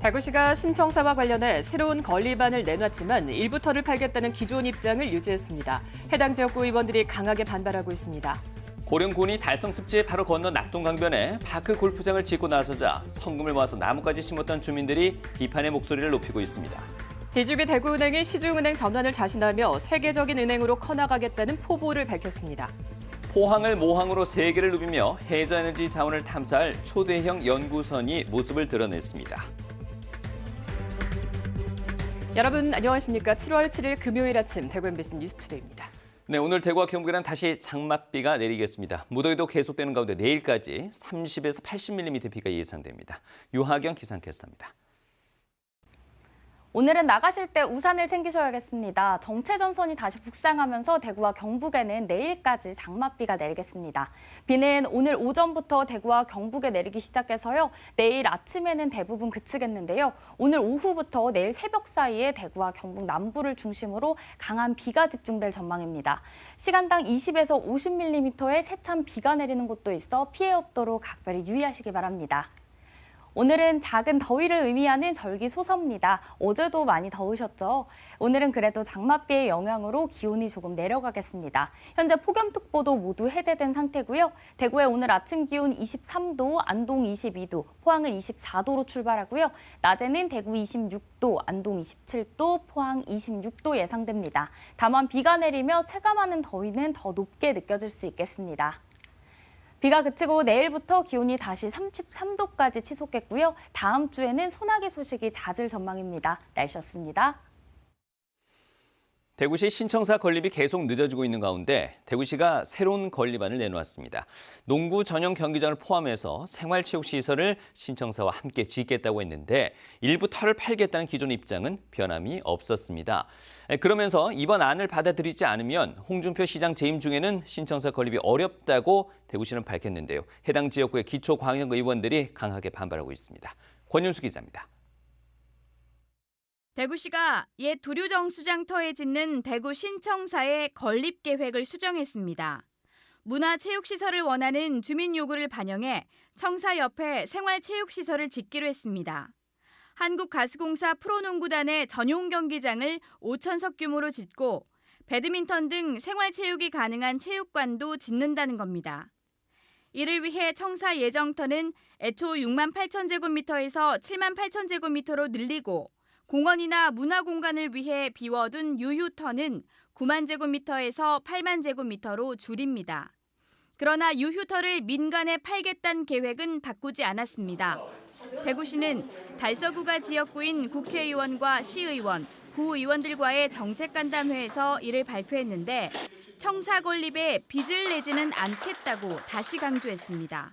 대구시가 신청사와 관련해 새로운 건립안을 내놨지만 일부 터를 팔겠다는 기존 입장을 유지했습니다. 해당 지역구 의원들이 강하게 반발하고 있습니다. 고령군이 달성 습지에 바로 건너 낙동강변에 파크 골프장을 짓고 나서자 성금을 모아서 나무까지 심었던 주민들이 비판의 목소리를 높이고 있습니다. DGB 대구은행이 시중은행 전환을 자신하며 세계적인 은행으로 커나가겠다는 포부를 밝혔습니다. 포항을 모항으로 세계를 누비며 해저에너지 자원을 탐사할 초대형 연구선이 모습을 드러냈습니다. 여러분 안녕하십니까? 7월 7일 금요일 아침 대구 MBC 뉴스투데이입니다. 네, 오늘 대구와 경북에는 다시 장맛비가 내리겠습니다. 무더위도 계속되는 가운데 내일까지 30에서 80mm 비가 예상됩니다. 유하경 기상캐스터입니다. 오늘은 나가실 때 우산을 챙기셔야겠습니다. 정체전선이 다시 북상하면서 대구와 경북에는 내일까지 장맛비가 내리겠습니다. 비는 오늘 오전부터 대구와 경북에 내리기 시작해서요. 내일 아침에는 대부분 그치겠는데요. 오늘 오후부터 내일 새벽 사이에 대구와 경북 남부를 중심으로 강한 비가 집중될 전망입니다. 시간당 20에서 50mm의 세찬 비가 내리는 곳도 있어 피해 없도록 각별히 유의하시기 바랍니다. 오늘은 작은 더위를 의미하는 절기 소서입니다. 어제도 많이 더우셨죠? 오늘은 그래도 장맛비의 영향으로 기온이 조금 내려가겠습니다. 현재 폭염특보도 모두 해제된 상태고요. 대구의 오늘 아침 기온 23도, 안동 22도, 포항은 24도로 출발하고요. 낮에는 대구 26도, 안동 27도, 포항 26도 예상됩니다. 다만 비가 내리며 체감하는 더위는 더 높게 느껴질 수 있겠습니다. 비가 그치고 내일부터 기온이 다시 33도까지 치솟겠고요. 다음 주에는 소나기 소식이 잦을 전망입니다. 날씨였습니다. 대구시 신청사 건립이 계속 늦어지고 있는 가운데 대구시가 새로운 건립안을 내놓았습니다. 농구 전용 경기장을 포함해서 생활체육시설을 신청사와 함께 짓겠다고 했는데 일부 터를 팔겠다는 기존 입장은 변함이 없었습니다. 그러면서 이번 안을 받아들이지 않으면 홍준표 시장 재임 중에는 신청사 건립이 어렵다고 대구시는 밝혔는데요. 해당 지역구의 기초광역 의원들이 강하게 반발하고 있습니다. 권윤수 기자입니다. 대구시가 옛 두류정수장터에 짓는 대구 신청사의 건립 계획을 수정했습니다. 문화체육시설을 원하는 주민 요구를 반영해 청사 옆에 생활체육시설을 짓기로 했습니다. 한국가스공사 프로농구단의 전용 경기장을 5,000석 규모로 짓고 배드민턴 등 생활체육이 가능한 체육관도 짓는다는 겁니다. 이를 위해 청사 예정터는 애초 6만 8천 제곱미터에서 7만 8천 제곱미터로 늘리고 공원이나 문화공간을 위해 비워둔 유휴터는 9만 제곱미터에서 8만 제곱미터로 줄입니다. 그러나 유휴터를 민간에 팔겠다는 계획은 바꾸지 않았습니다. 대구시는 달서구가 지역구인 국회의원과 시의원, 구의원들과의 정책간담회에서 이를 발표했는데 청사 건립에 빚을 내지는 않겠다고 다시 강조했습니다.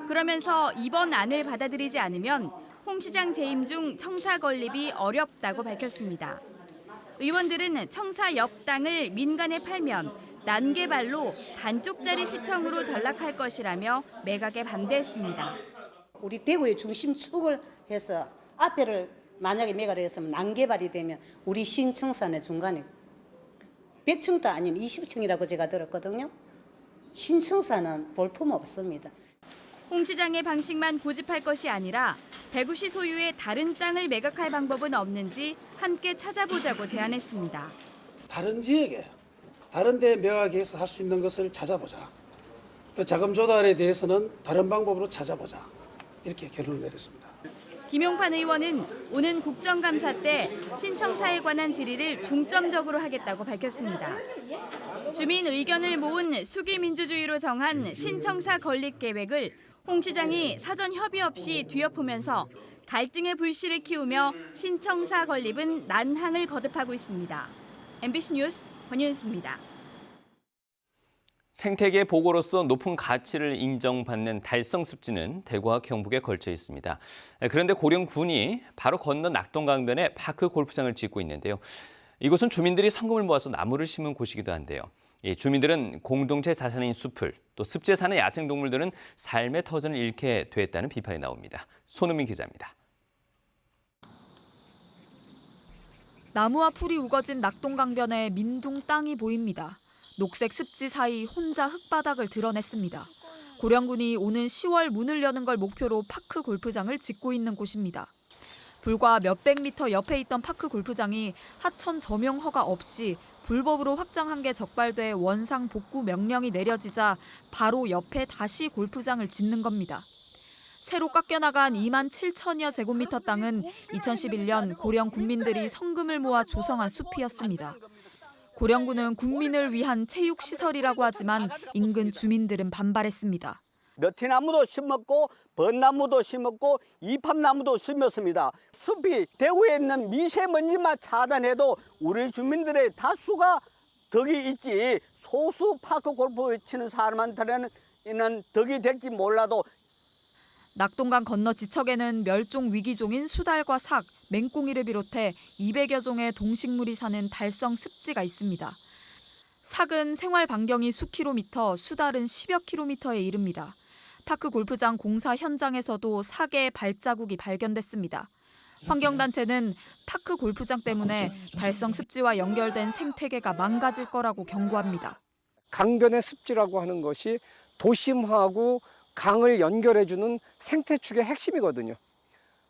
그러면서 이번 안을 받아들이지 않으면 홍 시장 재임 중 청사 건립이 어렵다고 밝혔습니다. 의원들은 청사 옆 땅을 민간에 팔면 난개발로 반쪽짜리 시청으로 전락할 것이라며 매각에 반대했습니다. 우리 대구의 중심축을 해서 앞에를 만약에 매각을 했으면 난개발이 되면 우리 신청사의 중간에 100층도 아닌 20층이라고 제가 들었거든요. 신청사는 볼품 없습니다. 홍 시장의 방식만 고집할 것이 아니라 대구시 소유의 다른 땅을 매각할 방법은 없는지 함께 찾아보자고 제안했습니다. 다른 지역에 다른 데 매각해서 할 수 있는 것을 찾아보자. 자금 조달에 대해서는 다른 방법으로 찾아보자. 이렇게 결론을 내렸습니다. 김용판 의원은 오는 국정감사 때 신청사에 관한 질의를 중점적으로 하겠다고 밝혔습니다. 주민 의견을 모은 수기민주주의로 정한 신청사 건립 계획을 홍 시장이 사전 협의 없이 뒤엎으면서 갈등의 불씨를 키우며 신청사 건립은 난항을 거듭하고 있습니다. MBC 뉴스 권윤수입니다. 생태계 보고로서 높은 가치를 인정받는 달성 습지는 대구와 경북에 걸쳐 있습니다. 그런데 고령군이 바로 건너 낙동강변에 파크 골프장을 짓고 있는데요. 이곳은 주민들이 성금을 모아서 나무를 심은 곳이기도 한데요. 주민들은 공동체 자산인 숲을, 또 습지에 사는 야생동물들은 삶의 터전을 잃게 됐다는 비판이 나옵니다. 손은민 기자입니다. 나무와 풀이 우거진 낙동강변에 민둥 땅이 보입니다. 녹색 습지 사이 혼자 흙바닥을 드러냈습니다. 고령군이 오는 10월 문을 여는 걸 목표로 파크 골프장을 짓고 있는 곳입니다. 불과 몇백 미터 옆에 있던 파크 골프장이 하천 점용 허가 없이 불법으로 확장한 게 적발돼 원상 복구 명령이 내려지자 바로 옆에 다시 골프장을 짓는 겁니다. 새로 깎여나간 2만 7천여 제곱미터 땅은 2011년 고령 군민들이 성금을 모아 조성한 숲이었습니다. 고령군은 국민을 위한 체육시설이라고 하지만 인근 주민들은 반발했습니다. 너티나무도 심었고 벚나무도 심었고 이팝나무도 심었습니다. 숲이 대구에 있는 미세먼지만 차단해도 우리 주민들의 다수가 덕이 있지 소수 파크 골프 치는 사람한테는 덕이 될지 몰라도 낙동강 건너 지척에는 멸종 위기종인 수달과 삭, 맹꽁이를 비롯해 200여 종의 동식물이 사는 달성 습지가 있습니다. 삭은 생활 반경이 수킬로미터, 수달은 10여 킬로미터에 이릅니다. 파크 골프장 공사 현장에서도 삭의 발자국이 발견됐습니다. 환경단체는 파크 골프장 때문에 달성 습지와 연결된 생태계가 망가질 거라고 경고합니다. 강변의 습지라고 하는 것이 도심하고 강을 연결해주는 생태축의 핵심이거든요.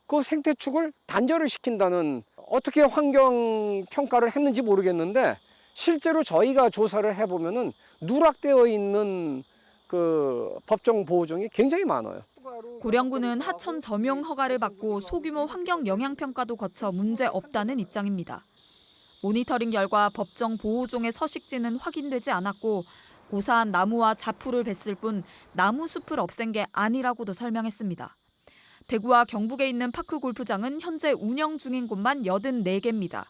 그 생태축을 단절을 시킨다는 어떻게 환경 평가를 했는지 모르겠는데 실제로 저희가 조사를 해보면은 누락되어 있는 그 법정 보호종이 굉장히 많아요. 고령군은 하천 점용 허가를 받고 소규모 환경 영향 평가도 거쳐 문제 없다는 입장입니다. 모니터링 결과 법정 보호종의 서식지는 확인되지 않았고 고사한 나무와 자풀을 뱄을 뿐 나무 숲을 없앤 게 아니라고도 설명했습니다. 대구와 경북에 있는 파크 골프장은 현재 운영 중인 곳만 84개입니다.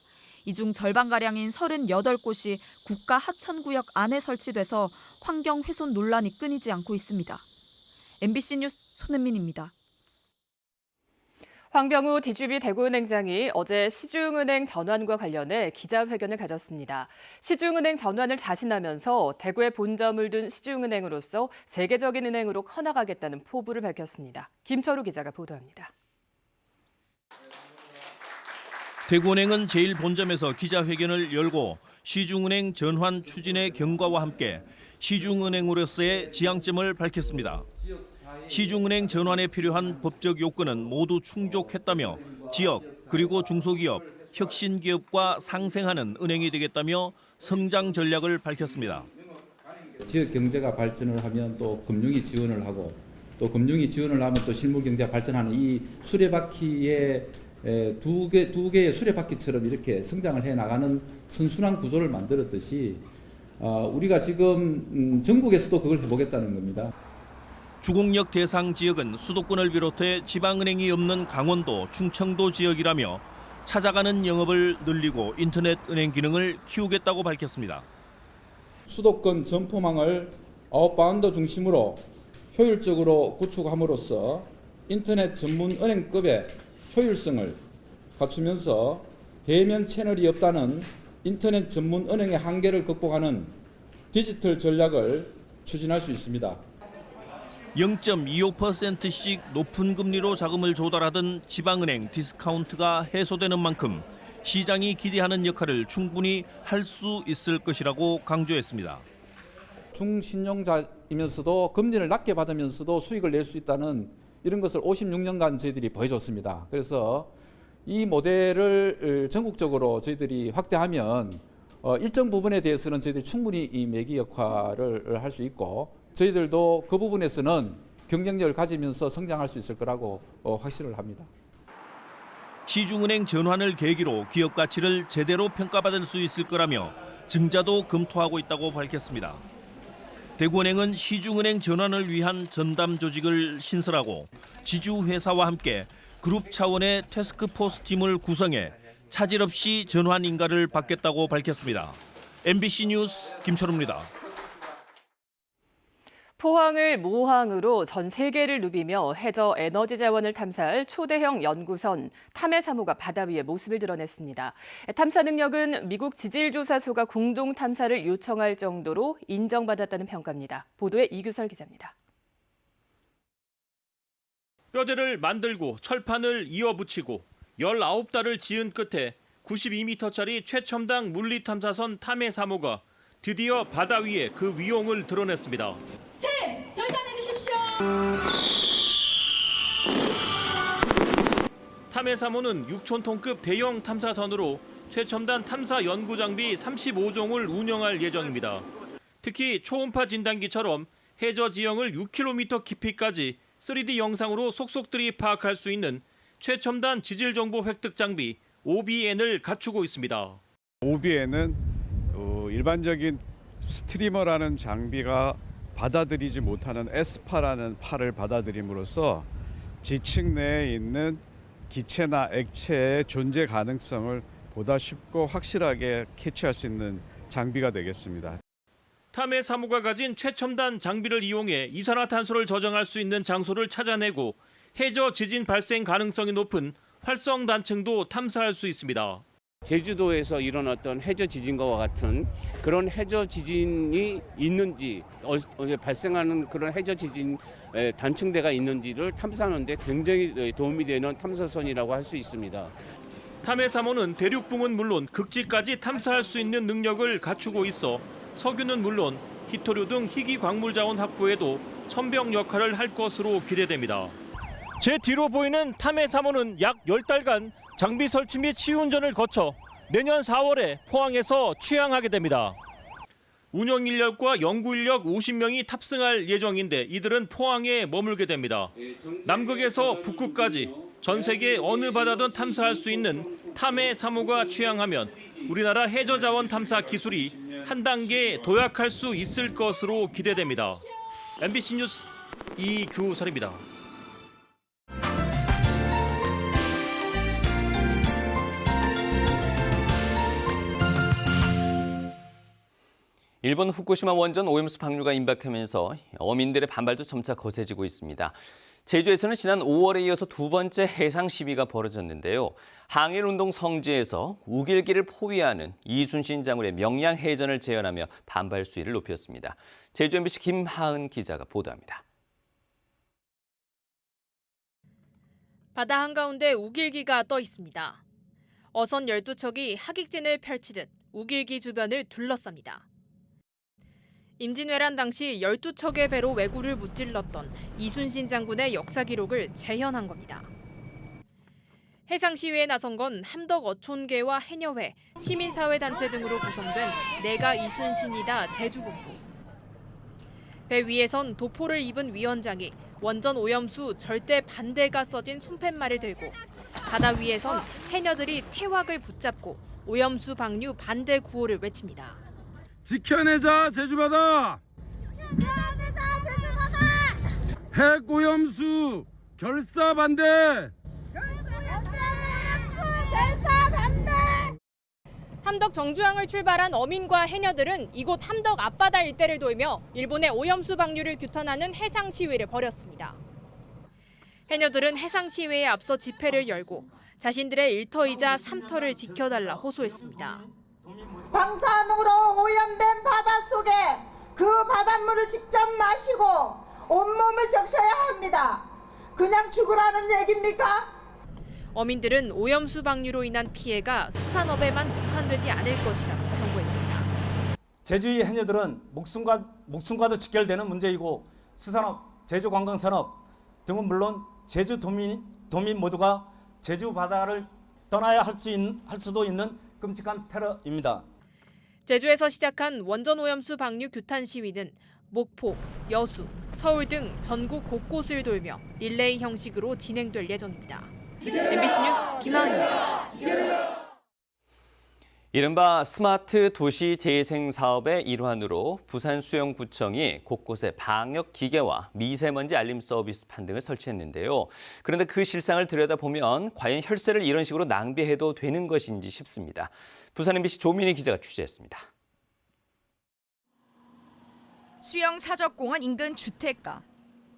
이 중 절반가량인 38곳이 국가 하천구역 안에 설치돼서 환경 훼손 논란이 끊이지 않고 있습니다. MBC 뉴스 손은민입니다. 황병우 DGB 대구은행장이 어제 시중은행 전환과 관련해 기자회견을 가졌습니다. 시중은행 전환을 자신하면서 대구에 본점을 둔 시중은행으로서 세계적인 은행으로 커나가겠다는 포부를 밝혔습니다. 김철우 기자가 보도합니다. 대구은행은 제1본점에서 기자회견을 열고 시중은행 전환 추진의 경과와 함께 시중은행으로서의 지향점을 밝혔습니다. 시중은행 전환에 필요한 법적 요건은 모두 충족했다며 지역 그리고 중소기업, 혁신기업과 상생하는 은행이 되겠다며 성장 전략을 밝혔습니다. 지역 경제가 발전을 하면 또 금융이 지원을 하고 또 금융이 지원을 하면 또 실물 경제가 발전하는 이 수레바퀴의 두 개의 수레바퀴처럼 이렇게 성장을 해 나가는 선순환 구조를 만들었듯이 우리가 지금 전국에서도 그걸 해보겠다는 겁니다. 주공력 대상 지역은 수도권을 비롯해 지방은행이 없는 강원도, 충청도 지역이라며 찾아가는 영업을 늘리고 인터넷 은행 기능을 키우겠다고 밝혔습니다. 수도권 점포망을 아웃바운드 중심으로 효율적으로 구축함으로써 인터넷 전문 은행급의 효율성을 갖추면서 대면 채널이 없다는 인터넷 전문 은행의 한계를 극복하는 디지털 전략을 추진할 수 있습니다. 0.25%씩 높은 금리로 자금을 조달하던 지방은행 디스카운트가 해소되는 만큼 시장이 기대하는 역할을 충분히 할 수 있을 것이라고 강조했습니다. 중신용자이면서도 금리를 낮게 받으면서도 수익을 낼 수 있다는 이런 것을 56년간 저희들이 보여줬습니다. 그래서 이 모델을 전국적으로 저희들이 확대하면 일정 부분에 대해서는 저희들이 충분히 이 매기 역할을 할 수 있고 저희들도 그 부분에서는 경쟁력을 가지면서 성장할 수 있을 거라고 확신을 합니다. 시중은행 전환을 계기로 기업 가치를 제대로 평가받을 수 있을 거라며 증자도 검토하고 있다고 밝혔습니다. 대구은행은 시중은행 전환을 위한 전담 조직을 신설하고 지주회사와 함께 그룹 차원의 태스크포스 팀을 구성해 차질 없이 전환 인가를 받겠다고 밝혔습니다. MBC 뉴스 김철우입니다. 포항을 모항으로 전 세계를 누비며 해저 에너지 자원을 탐사할 초대형 연구선 탐해 3호가 바다 위에 모습을 드러냈습니다. 탐사 능력은 미국 지질조사소가 공동 탐사를 요청할 정도로 인정받았다는 평가입니다. 보도에 이규설 기자입니다. 뼈대를 만들고 철판을 이어붙이고 19달을 지은 끝에 92m짜리 최첨단 물리탐사선 탐해 3호가 드디어 바다 위에 그 위용을 드러냈습니다. 셋! 절단해 주십시오! 탐해3호는 6,000톤급 대형 탐사선으로 최첨단 탐사 연구 장비 35종을 운영할 예정입니다. 특히 초음파 진단기처럼 해저 지형을 6km 깊이까지 3D 영상으로 속속들이 파악할 수 있는 최첨단 지질 정보 획득 장비 OBN을 갖추고 있습니다. OBN은 일반적인 스트리머라는 장비가 받아들이지 못하는 에스파라는 팔을 받아들임으로써 지층 내에 있는 기체나 액체의 존재 가능성을 보다 쉽고 확실하게 캐치할 수 있는 장비가 되겠습니다. 탐해3호가 가진 최첨단 장비를 이용해 이산화탄소를 저장할 수 있는 장소를 찾아내고 해저 지진 발생 가능성이 높은 활성 단층도 탐사할 수 있습니다. 제주도에서 일어났던 해저 지진과 같은 그런 해저 지진이 있는지 발생하는 그런 해저 지진 단층대가 있는지를 탐사하는 데 굉장히 도움이 되는 탐사선이라고 할 수 있습니다. 탐해3호는 대륙붕은 물론 극지까지 탐사할 수 있는 능력을 갖추고 있어 석유는 물론 희토류 등 희귀 광물 자원 확보에도 천병 역할을 할 것으로 기대됩니다. 제 뒤로 보이는 탐해3호는 약 10달간 장비 설치 및 시운전을 거쳐 내년 4월에 포항에서 취항하게 됩니다. 운영 인력과 연구 인력 50명이 탑승할 예정인데 이들은 포항에 머물게 됩니다. 남극에서 북극까지 전 세계 어느 바다든 탐사할 수 있는 탐해3호가 취항하면 우리나라 해저 자원 탐사 기술이 한 단계 도약할 수 있을 것으로 기대됩니다. MBC 뉴스 이규설입니다. 일본 후쿠시마 원전 오염수 방류가 임박하면서 어민들의 반발도 점차 거세지고 있습니다. 제주에서는 지난 5월에 이어서 두 번째 해상 시위가 벌어졌는데요. 항일운동 성지에서 우길기를 포위하는 이순신 장군의 명량해전을 재현하며 반발 수위를 높였습니다. 제주 MBC 김하은 기자가 보도합니다. 바다 한가운데 우길기가 떠 있습니다. 어선 12척이 하객진을 펼치듯 우길기 주변을 둘러쌉니다. 임진왜란 당시 12척의 배로 왜구를 무찔렀던 이순신 장군의 역사 기록을 재현한 겁니다. 해상 시위에 나선 건 함덕 어촌계와 해녀회, 시민사회단체 등으로 구성된 내가 이순신이다 제주본부. 배 위에선 도포를 입은 위원장이 원전 오염수 절대 반대가 써진 손팻말을 들고 바다 위에선 해녀들이 태왁을 붙잡고 오염수 방류 반대 구호를 외칩니다. 지켜내자 제주바다! 핵오염수 결사 반대! 함덕 정주항을 출발한 어민과 해녀들은 이곳 함덕 앞바다 일대를 돌며 일본의 오염수 방류를 규탄하는 해상 시위를 벌였습니다. 해녀들은 해상 시위에 앞서 집회를 열고 자신들의 일터이자 삼터를 지켜달라 호소했습니다. 방사능으로 오염된 바닷속에 그 바닷물을 직접 마시고 온몸을 적셔야 합니다. 그냥 죽으라는 얘기입니까? 어민들은 오염수 방류로 인한 피해가 수산업에만 국한되지 않을 것이라고 경고했습니다. 제주의 해녀들은 목숨과도 직결되는 문제이고 수산업, 제주관광산업 등은 물론 제주 도민 모두가 제주 바다를 떠나야 할 수도 있는 끔찍한 테러입니다. 제주에서 시작한 원전 오염수 방류 규탄 시위는 목포, 여수, 서울 등 전국 곳곳을 돌며 릴레이 형식으로 진행될 예정입니다. MBC 뉴스 김하은입니다. 이른바 스마트 도시 재생 사업의 일환으로 부산수영구청이 곳곳에 방역 기계와 미세먼지 알림 서비스판 등을 설치했는데요. 그런데 그 실상을 들여다보면 과연 혈세를 이런 식으로 낭비해도 되는 것인지 싶습니다. 부산 MBC 조민희 기자가 취재했습니다. 수영 사적공원 인근 주택가.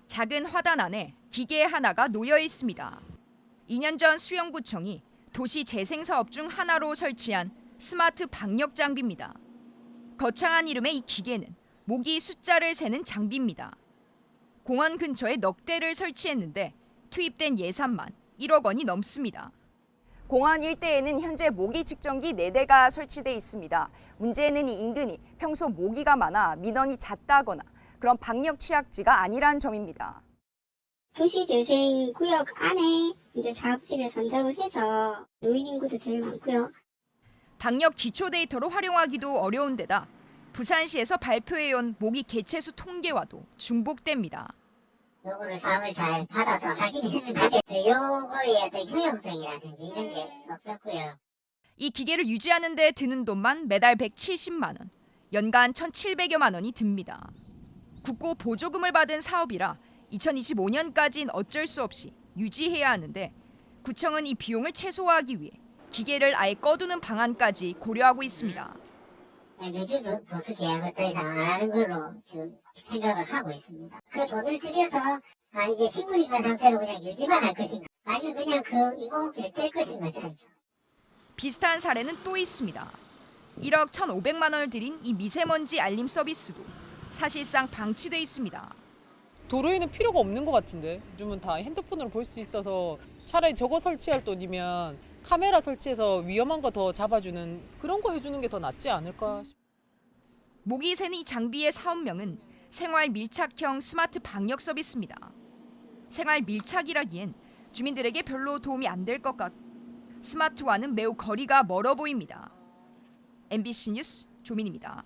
작은 화단 안에 기계 하나가 놓여 있습니다. 2년 전 수영구청이 도시 재생 사업 중 하나로 설치한 스마트 방역 장비입니다. 거창한 이름의 이 기계는 모기 숫자를 세는 장비입니다. 공원 근처에 넉 대를 설치했는데 투입된 예산만 1억 원이 넘습니다. 공원 일대에는 현재 모기 측정기 4대가 설치돼 있습니다. 문제는 이 인근이 평소 모기가 많아 민원이 잦다거나 그런 방역 취약지가 아니란 점입니다. 도시재생구역 안에 이제 작업실에 전적을 해서 노인 인구도 제일 많고요. 방역 기초 데이터로 활용하기도 어려운 데다 부산시에서 발표해온 모기 개체수 통계와도 중복됩니다. 요거를 사업을 잘 받아서 하긴 했는데 요거의 어떤 효용성이라든지 이런 게 없었고요. 이 기계를 유지하는 데 드는 돈만 매달 170만 원, 연간 1,700여만 원이 듭니다. 국고 보조금을 받은 사업이라 2025년까지는 어쩔 수 없이 유지해야 하는데 구청은 이 비용을 최소화하기 위해 기계를 아예 꺼두는 방안까지 고려하고 있습니다. 유지 보수 계약을 더 이상 안 하는 걸로 지금 생각을 하고 있습니다. 그 돈을 들여서 이제 식물인간 상태로 그냥 유지만 할 것인가, 아니면 그냥 그 인공호흡기를 뗄 것인가 차이죠. 비슷한 사례는 또 있습니다. 1억 1,500만 원을 들인 이 미세먼지 알림 서비스도 사실상 방치돼 있습니다. 도로에는 필요가 없는 것 같은데 요즘은 다 핸드폰으로 볼 수 있어서 차라리 저거 설치할 돈이면 카메라 설치해서 위험한 거 더 잡아주는 그런 거 해주는 게 더 낫지 않을까 싶어요. 모기 새는 이 장비의 사업명은 생활 밀착형 스마트 방역 서비스입니다. 생활 밀착이라기엔 주민들에게 별로 도움이 안 될 것 같고 스마트와는 매우 거리가 멀어 보입니다. MBC 뉴스 조민입니다.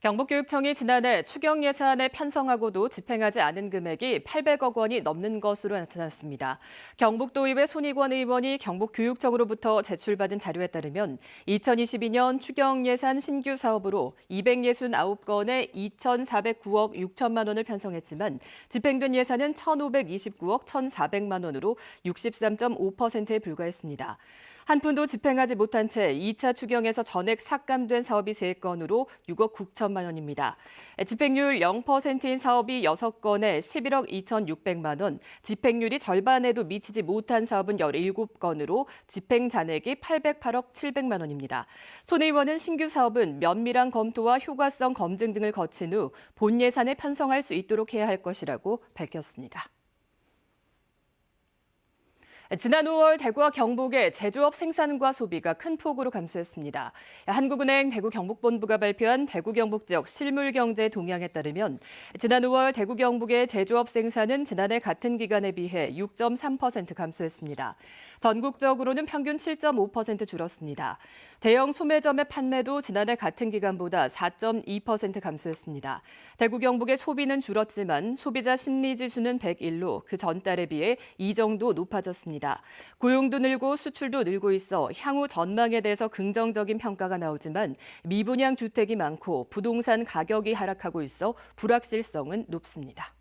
경북교육청이 지난해 추경 예산에 편성하고도 집행하지 않은 금액이 800억 원이 넘는 것으로 나타났습니다. 경북도의회 손익원 의원이 경북교육청으로부터 제출받은 자료에 따르면 2022년 추경 예산 신규 사업으로 269건에 2,409억 6천만 원을 편성했지만 집행된 예산은 1,529억 1,400만 원으로 63.5%에 불과했습니다. 한 푼도 집행하지 못한 채 2차 추경에서 전액 삭감된 사업이 3건으로 6억 9천만 원입니다. 집행률 0%인 사업이 6건에 11억 2,600만 원, 집행률이 절반에도 미치지 못한 사업은 17건으로 집행 잔액이 808억 700만 원입니다. 손 의원은 신규 사업은 면밀한 검토와 효과성 검증 등을 거친 후 본 예산에 편성할 수 있도록 해야 할 것이라고 밝혔습니다. 지난 5월 대구와 경북의 제조업 생산과 소비가 큰 폭으로 감소했습니다. 한국은행 대구 경북본부가 발표한 대구 경북 지역 실물 경제 동향에 따르면 지난 5월 대구 경북의 제조업 생산은 지난해 같은 기간에 비해 6.3% 감소했습니다. 전국적으로는 평균 7.5% 줄었습니다. 대형 소매점의 판매도 지난해 같은 기간보다 4.2% 감소했습니다. 대구 경북의 소비는 줄었지만 소비자 심리지수는 101로 그 전달에 비해 이 정도 높아졌습니다. 고용도 늘고 수출도 늘고 있어 향후 전망에 대해서 긍정적인 평가가 나오지만 미분양 주택이 많고 부동산 가격이 하락하고 있어 불확실성은 높습니다.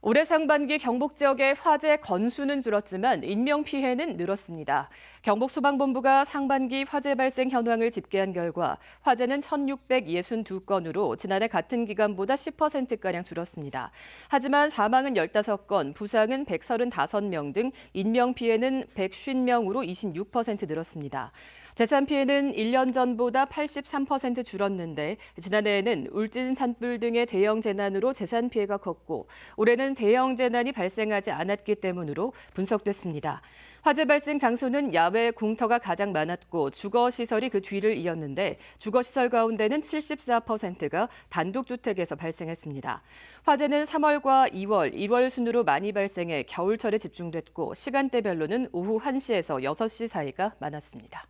올해 상반기 경북 지역의 화재 건수는 줄었지만 인명피해는 늘었습니다. 경북소방본부가 상반기 화재 발생 현황을 집계한 결과 화재는 1,662건으로 지난해 같은 기간보다 10%가량 줄었습니다. 하지만 사망은 15건, 부상은 135명 등 인명피해는 150명으로 26% 늘었습니다. 재산 피해는 1년 전보다 83% 줄었는데 지난해에는 울진 산불 등의 대형 재난으로 재산 피해가 컸고 올해는 대형 재난이 발생하지 않았기 때문으로 분석됐습니다. 화재 발생 장소는 야외 공터가 가장 많았고 주거시설이 그 뒤를 이었는데 주거시설 가운데는 74%가 단독주택에서 발생했습니다. 화재는 3월과 2월, 1월 순으로 많이 발생해 겨울철에 집중됐고 시간대별로는 오후 1시에서 6시 사이가 많았습니다.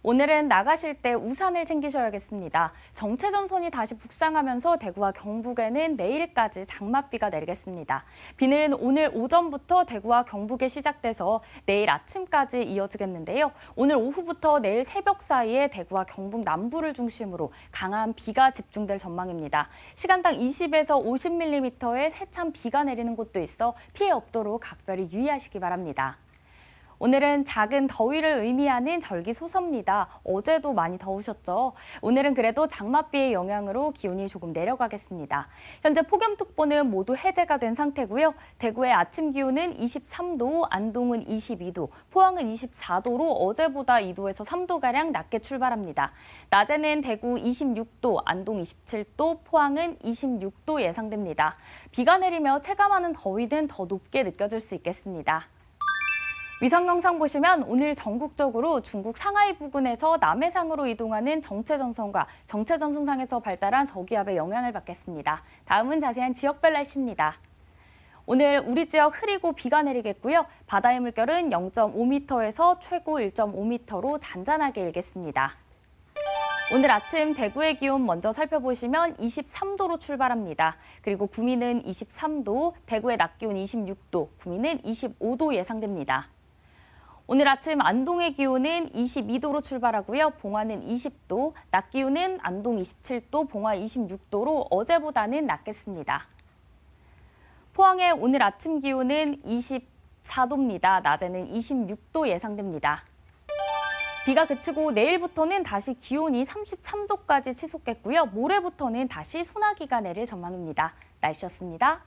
오늘은 나가실 때 우산을 챙기셔야겠습니다. 정체전선이 다시 북상하면서 대구와 경북에는 내일까지 장맛비가 내리겠습니다. 비는 오늘 오전부터 대구와 경북에 시작돼서 내일 아침까지 이어지겠는데요. 오늘 오후부터 내일 새벽 사이에 대구와 경북 남부를 중심으로 강한 비가 집중될 전망입니다. 시간당 20에서 50mm의 세찬 비가 내리는 곳도 있어 피해 없도록 각별히 유의하시기 바랍니다. 오늘은 작은 더위를 의미하는 절기소서입니다. 어제도 많이 더우셨죠? 오늘은 그래도 장맛비의 영향으로 기온이 조금 내려가겠습니다. 현재 폭염특보는 모두 해제가 된 상태고요. 대구의 아침 기온은 23도, 안동은 22도, 포항은 24도로 어제보다 2도에서 3도가량 낮게 출발합니다. 낮에는 대구 26도, 안동 27도, 포항은 26도 예상됩니다. 비가 내리며 체감하는 더위는 더 높게 느껴질 수 있겠습니다. 위성 영상 보시면 오늘 전국적으로 중국 상하이 부근에서 남해상으로 이동하는 정체전선과 정체전선상에서 발달한 저기압의 영향을 받겠습니다. 다음은 자세한 지역별 날씨입니다. 오늘 우리 지역 흐리고 비가 내리겠고요. 바다의 물결은 0.5m에서 최고 1.5m로 잔잔하게 일겠습니다. 오늘 아침 대구의 기온 먼저 살펴보시면 23도로 출발합니다. 그리고 구미는 23도, 대구의 낮 기온 26도, 구미는 25도 예상됩니다. 오늘 아침 안동의 기온은 22도로 출발하고요. 봉화는 20도, 낮 기온은 안동 27도, 봉화 26도로 어제보다는 낮겠습니다. 포항의 오늘 아침 기온은 24도입니다. 낮에는 26도 예상됩니다. 비가 그치고 내일부터는 다시 기온이 33도까지 치솟겠고요. 모레부터는 다시 소나기가 내릴 전망입니다. 날씨였습니다.